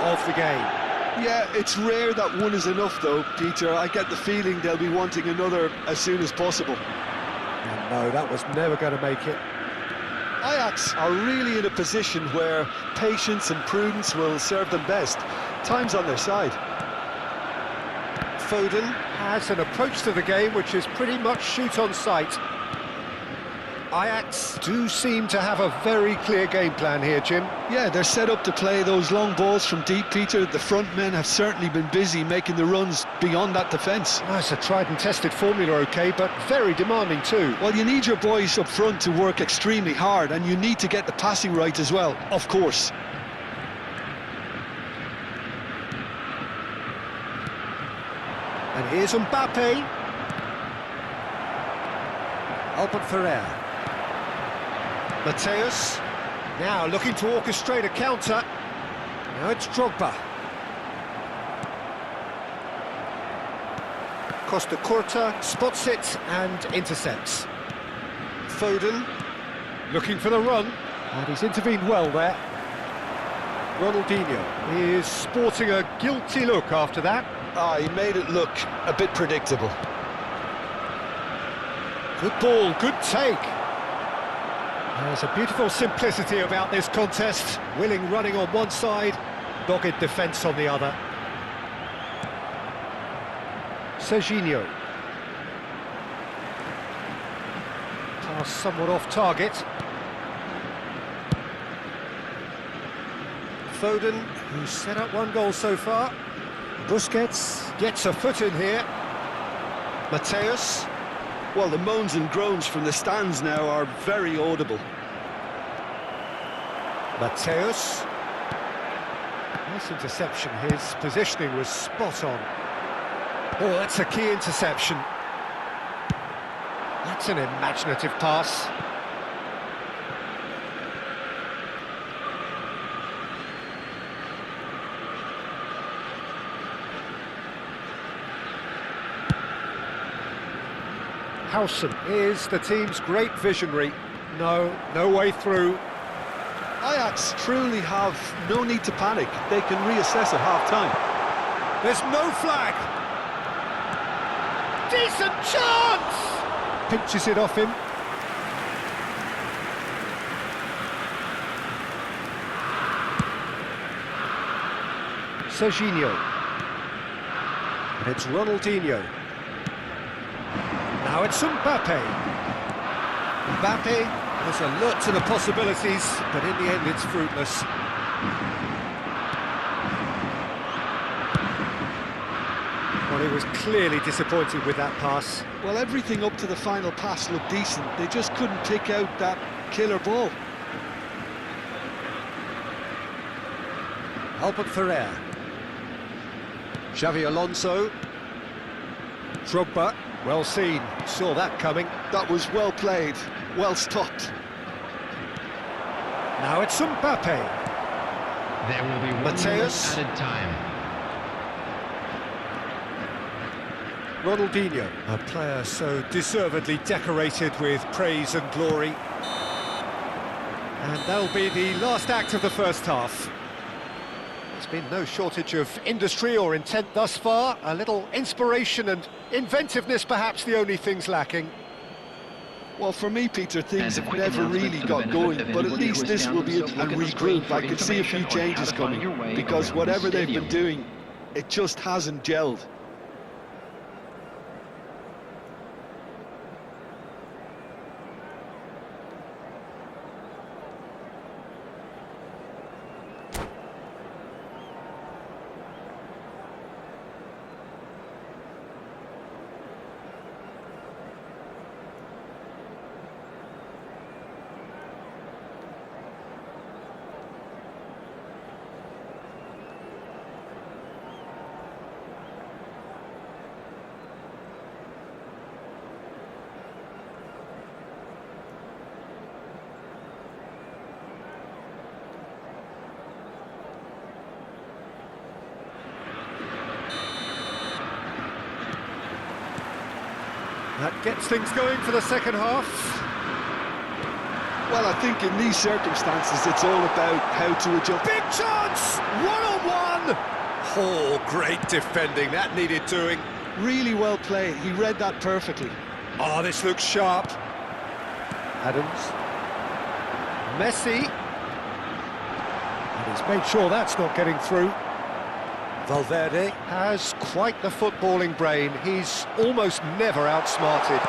of the game. Yeah, it's rare that one is enough though, Peter. I get the feeling they'll be wanting another as soon as possible. And no, that was never going to make it. Ajax are really in a position where patience and prudence will serve them best. Time's on their side. Foden has an approach to the game which is pretty much shoot on sight. Ajax do seem to have a very clear game plan here, Jim. Yeah, they're set up to play those long balls from deep, Peter. The front men have certainly been busy making the runs beyond that defence. That's a tried and tested formula, OK, but very demanding too. Well, you need your boys up front to work extremely hard, and you need to get the passing right as well, of course. And here's Mbappe. Albert Ferrer. Mateus, now looking to orchestrate a counter. Now it's Drogba. Costa Curta spots it and intercepts. Foden, looking for the run, and he's intervened well there. Ronaldinho is sporting a guilty look after that. He made it look a bit predictable. Good ball, good take. There's a beautiful simplicity about this contest. Willing running on one side, dogged defence on the other. Serginho. Pass somewhat off target. Foden, who's set up one goal so far. Busquets gets a foot in here. Mateus. Well, the moans and groans from the stands now are very audible. Mateus. Nice interception, his positioning was spot on. Oh, that's a key interception. That's an imaginative pass. Howson is the team's great visionary. No way through. Ajax truly have no need to panic. They can reassess at half-time. There's no flag. Decent chance! Pinches it off him. Serginho. And it's Ronaldinho. Now it's Mbappe. Mbappe was alert to the possibilities, but in the end it's fruitless. Well, he was clearly disappointed with that pass. Well, everything up to the final pass looked decent. They just couldn't pick out that killer ball. Albert Ferrer. Xavi Alonso. Drogba. Well seen, saw that coming. That was well played, well stopped. Now it's Mbappe. There will be Mateus. added time. Ronaldinho, a player so deservedly decorated with praise and glory. And that'll be the last act of the first half. There's been no shortage of industry or intent thus far. A little inspiration and inventiveness, perhaps the only things lacking. Well, for me, Peter, things have never really got going, but at least this will be a regroup. I could see a few changes coming, because whatever they've been doing, it just hasn't gelled. That gets things going for the second half. Well, I think in these circumstances, it's all about how to adjust. Big chance! One-on-one! Oh, great defending, that needed doing. Really well played, he read that perfectly. Oh, this looks sharp. Adams. Messi. And he's made sure that's not getting through. Valverde has quite the footballing brain. He's almost never outsmarted.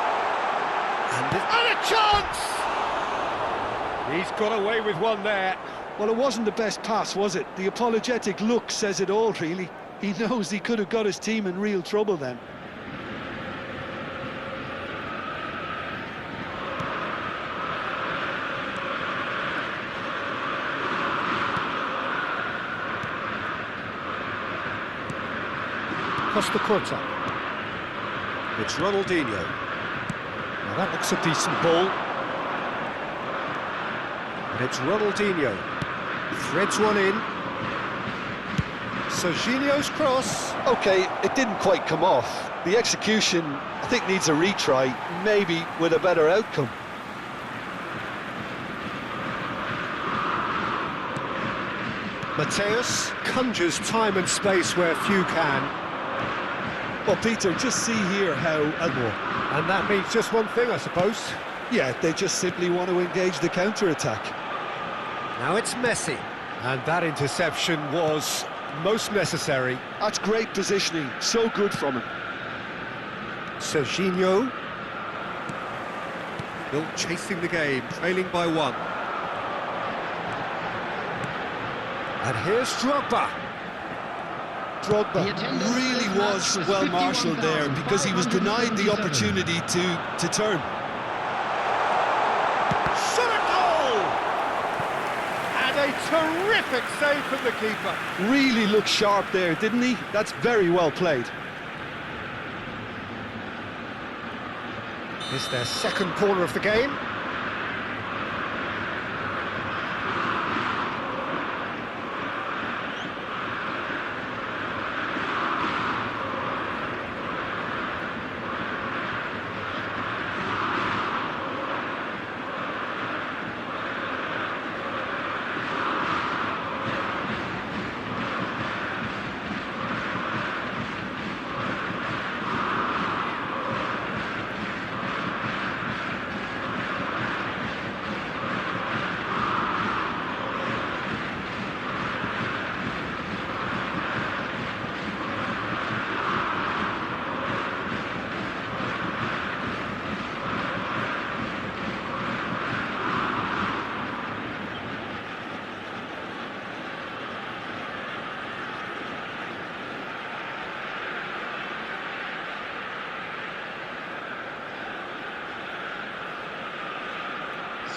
And a chance! He's got away with one there. Well, it wasn't the best pass, was it? The apologetic look says it all, really. He knows he could have got his team in real trouble then. Costa Curta. It's Ronaldinho. Now that looks a decent ball. And it's Ronaldinho. Threads one in. Serginho's cross. OK, it didn't quite come off. The execution, I think, needs a retry, maybe with a better outcome. Mateus conjures time and space where few can. Well, Peter, just see here how... And that means just one thing, I suppose. Yeah, they just simply want to engage the counter-attack. Now it's Messi. And that interception was most necessary. That's great positioning, so good from him. Serginho. Still chasing the game, trailing by one. And here's Drogba. Drogba really was well marshalled there because he was denied the opportunity to turn. Shot a goal! And a terrific save from the keeper. Really looked sharp there, didn't he? That's very well played. It's their second corner of the game.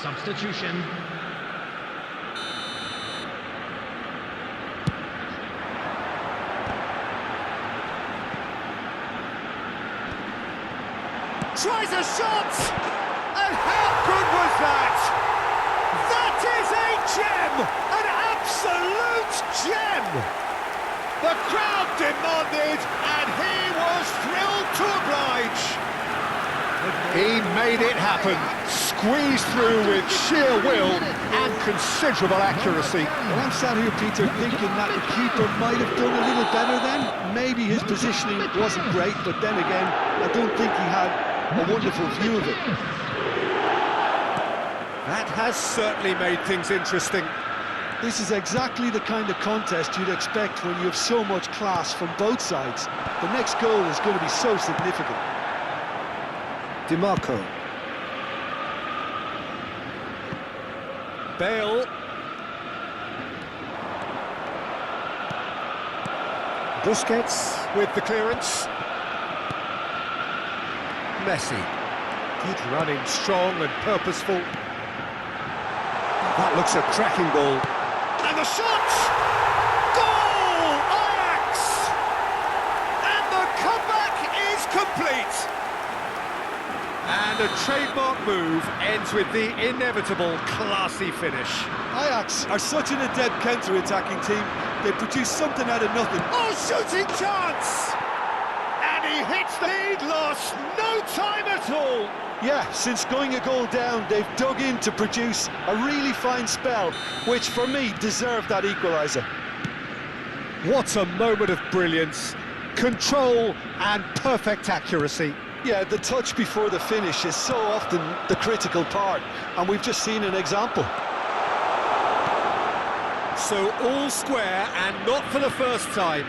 Substitution. Tries a shot! And how good was that? That is a gem! An absolute gem! The crowd demanded, and he was thrilled to oblige. He made it happen, squeezed through with sheer will and considerable accuracy. Well, I'm sat here, Peter, thinking that the keeper might have done a little better then. Maybe his positioning wasn't great, but then again, I don't think he had a wonderful view of it. That has certainly made things interesting. This is exactly the kind of contest you'd expect when you have so much class from both sides. The next goal is going to be so significant. DiMarco. Bale. Busquets with the clearance. Messi. Good running, strong and purposeful. That looks a cracking ball. And the shot! Goal! Ajax! And the comeback is complete. And a trademark move ends with the inevitable classy finish. Ajax are such an adept counter-attacking team. They produce something out of nothing. Oh, shooting chance! And he hits the lead, lost no time at all. Yeah, since going a goal down, they've dug in to produce a really fine spell, which for me deserved that equaliser. What a moment of brilliance, control and perfect accuracy. Yeah, the touch before the finish is so often the critical part, and we've just seen an example. So all square and not for the first time.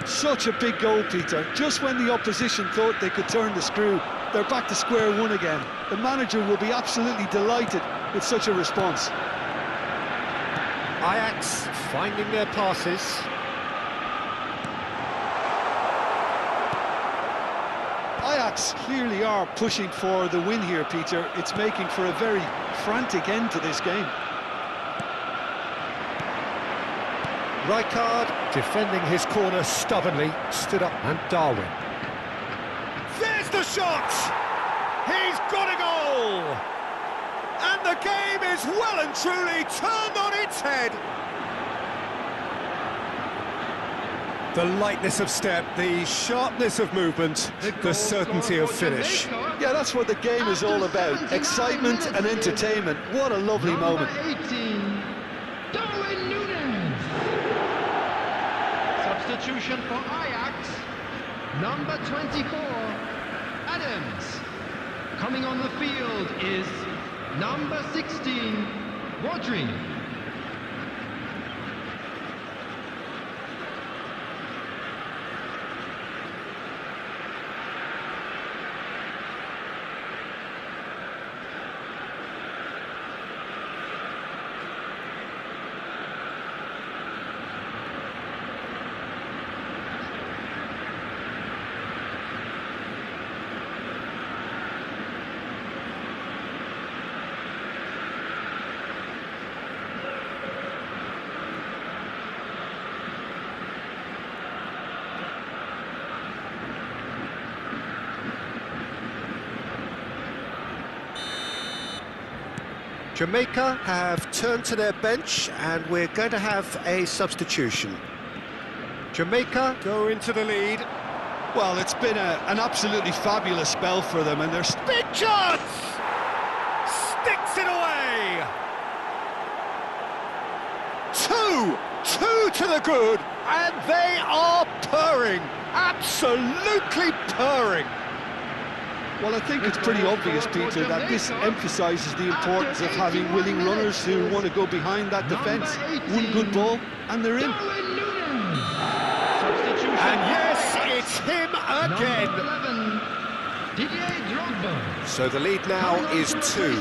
Such a big goal, Peter. Just when the opposition thought they could turn the screw, they're back to square one again. The manager will be absolutely delighted with such a response. Ajax finding their passes. Ajax clearly are pushing for the win here, Peter. It's making for a very frantic end to this game. Rijkaard defending his corner stubbornly, stood up, and Darwin. There's the shot! He's got a goal! And the game is well and truly turned on its head. The lightness of step, the sharpness of movement, the certainty of finish. Yeah, that's what the game is all about. Excitement and entertainment. What a lovely moment. 18, Darwin Núñez. Substitution for Ajax, number 24, Adams. Coming on the field is number 16, Rodri. Jamaica have turned to their bench and we're going to have a substitution. Jamaica go into the lead. Well, it's been an absolutely fabulous spell for them, and they're... Big chance! Sticks it away! Two to the good, and they are purring, absolutely purring. Well, I think it's pretty obvious, Peter, that this emphasises the importance of having willing runners who want to go behind that defence. One good ball, and they're in. And yes, it's him again. So the lead now is 2.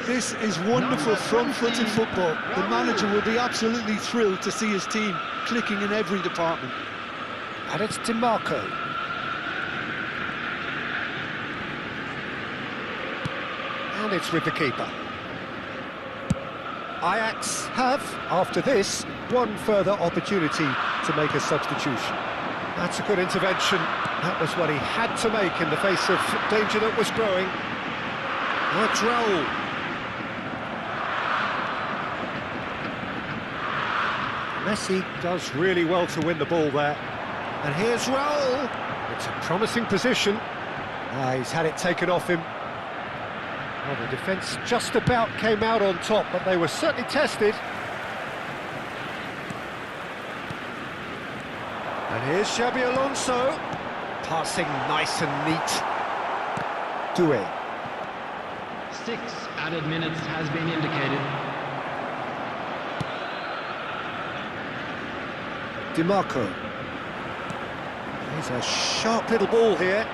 This is wonderful front-footed football. The manager will be absolutely thrilled to see his team clicking in every department. And it's DiMarco. And it's with the keeper. Ajax have, after this, one further opportunity to make a substitution. That's a good intervention. That was what he had to make in the face of danger that was growing. That's Raul. Messi does really well to win the ball there. And here's Raul. It's a promising position. He's had it taken off him. Well, the defence just about came out on top, but they were certainly tested. And here's Xabi Alonso, passing nice and neat. Doué. 6 added minutes has been indicated. DiMarco. Here's a sharp little ball here.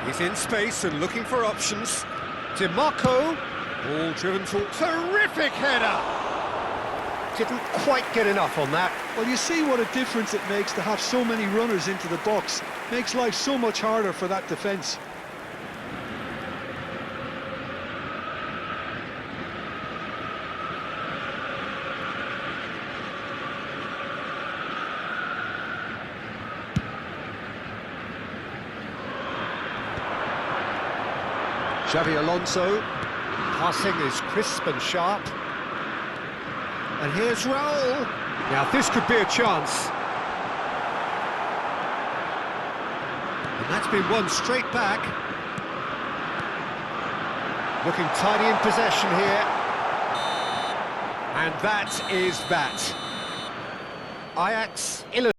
He's in space and looking for options. DiMarco, ball driven to terrific header. Didn't quite get enough on that. Well, you see what a difference it makes to have so many runners into the box. Makes life so much harder for that defence. Xabi Alonso, passing is crisp and sharp. And here's Raul. Now this could be a chance. And that's been won straight back. Looking tidy in possession here. And that is that. Ajax illustrates.